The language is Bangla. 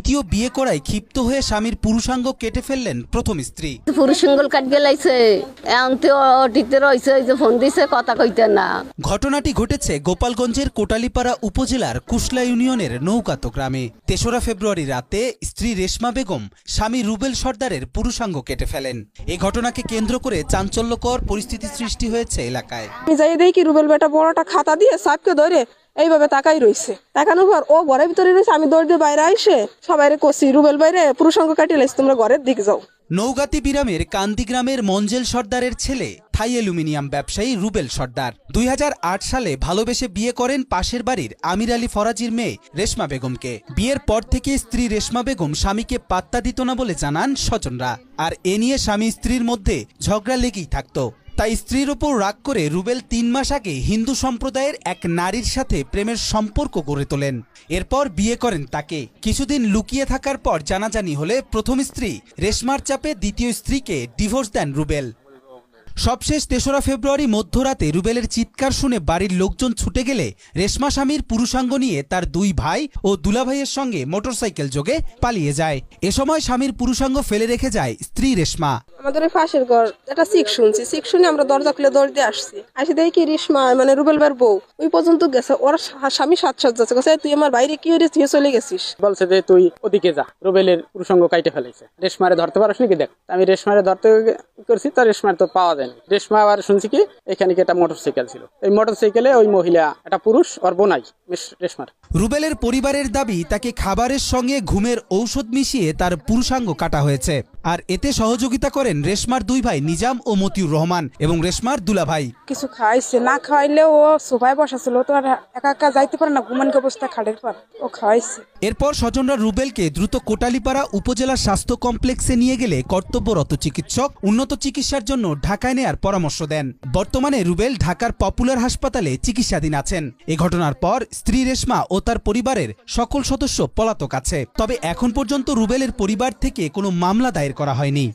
দ্বিতীয় বিয়ে করায় ক্ষিপ্ত হয়ে স্বামীর পুরুষাঙ্গ কেটে ফেললেন প্রথম স্ত্রী। পুরুষাঙ্গল কাট গেলাইছে এমতে অটিতে রইছে যে ফোন দিছে কথা কইতে না। ঘটনাটি ঘটেছে গোপালগঞ্জের কোটালীপাড়া উপজেলার কুশলা ইউনিয়নের নৌকাত গ্রামে। ৩রা ফেব্রুয়ারি রাতে স্ত্রী রেশমা বেগম স্বামী রুবেল সর্দারের পুরুষাঙ্গ কেটে ফেলেন। এই ঘটনাকে কেন্দ্র করে চাঞ্চল্যকর পরিস্থিতি সৃষ্টি হয়েছে এলাকায়। আমি যাই দেখি রুবেল বেটা বড়টা খাতা দিয়ে সাপকে ধরে এইভাবে তাকাই রইছে। তাকানোর পর ও ঘরের ভিতরে রয়েছে। আমি দৌড় দিয়ে বাইরে আইসে সবাই কষি রুবেল বাইরে পুরুষাঙ্গ কাটিয়ে লাইছে, তোমরা ঘরের দিকে যাও। নৌগাতি বিরামের কান্দি গ্রামের মঞ্জেল সর্দারের ছেলে থাই অ্যালুমিনিয়াম ব্যবসায়ী রুবেল সর্দার ২০০৮ সালে ভালোবেসে বিয়ে করেন পাশের বাড়ির আমির আলী ফরাজির মেয়ে রেশমা বেগমকে। বিয়ের পর থেকে স্ত্রী রেশমা বেগম স্বামীকে পাত্তা দিত না বলে জানান স্বজনরা। আর এ নিয়ে স্বামী স্ত্রীর মধ্যে ঝগড়া লেগেই থাকতো। তাই স্ত্রীর ওপর রাগ করে রুবেল ৩ মাস আগে হিন্দু সম্প্রদায়ের এক নারীর সাথে প্রেমের সম্পর্ক গড়ে তোলেন। এরপর বিয়ে করেন তাকে। কিছুদিন লুকিয়ে থাকার পর জানাজানি হলে প্রথম স্ত্রী রেশমার চাপে দ্বিতীয় স্ত্রীকে ডিভোর্স দেন রুবেল। সবশেষ ৩রা ফেব্রুয়ারি মধ্যরাতে রুবেলের চিৎকার শুনে বাড়ির লোকজন ছুটে গেলে রেশমা স্বামীর পুরুষাঙ্গ নিয়ে তার ২ ভাই ও দুলাভাইয়ের সঙ্গে মোটরসাইকেল যোগে পালিয়ে যায়। এ সময় স্বামীর পুরুষাঙ্গ ফেলে রেখে যায় স্ত্রী রেশমা। আমাদের ওই পাশের ঘর একটা চিক শুনছি, চিক শুনে আমরা দরজা খুলে দৌড় দিয়ে আসছি। আসি দেখি রেশমা মানে রুবেল বার বউ ওই পর্যন্ত গেছে। ওর স্বামী সাজসাজ যাচ্ছে, তুই আমার বাইরে কি হয়েছে, তুই চলে গেছিস। বলছে যে তুই ওদিকে যা, রুবেলের পুরুষাঙ্গ কাইটে ফেলেছে, রেশমারে ধরতে পারস নাকি দেখ। আমি রেশমারে ধরতে করছি, তো রেশমার তো পাওয়া যায়নি। রেশমা আবার শুনছি কি এখানে কি একটা মোটরসাইকেল ছিল, এই মোটরসাইকেলে ওই মহিলা একটা পুরুষ ওর বোনাই রেশমার। রুবেলের পরিবারের দাবি তাকে খাবারের সঙ্গে ঘুমের ঔষধ মিশিয়ে তার পুরুষাঙ্গ কাটা হয়েছে। আর এতে সহযোগিতা করেন রেশমার ২ ভাই নিজাম ও মতিউর রহমান এবং রেশমার দুলাভাই। কিছু খাইছে, না খাইলে ও সোফায় বসা ছিল, তো একা একা যাইতে পারে না, ঘুমানকে অবস্থা খাটের পর ও খাওয়াইছে। এরপর স্বজনরা রুবেলকে দ্রুত কোটালীপাড়া উপজেলা স্বাস্থ্য কমপ্লেক্সে নিয়ে গেলে কর্তব্যরত চিকিৎসক উন্নত চিকিৎসার জন্য ঢাকায় নেয়ার পরামর্শ দেন। বর্তমানে রুবেল ঢাকার পপুলার হাসপাতালে চিকিৎসাধীন আছেন। এ ঘটনার পর স্ত্রী রেশমা ও তার পরিবারের সকল সদস্য পলাতক আছে। তবে এখন পর্যন্ত রুবেলের পরিবার থেকে কোনো মামলা দায়ের করা হয়নি।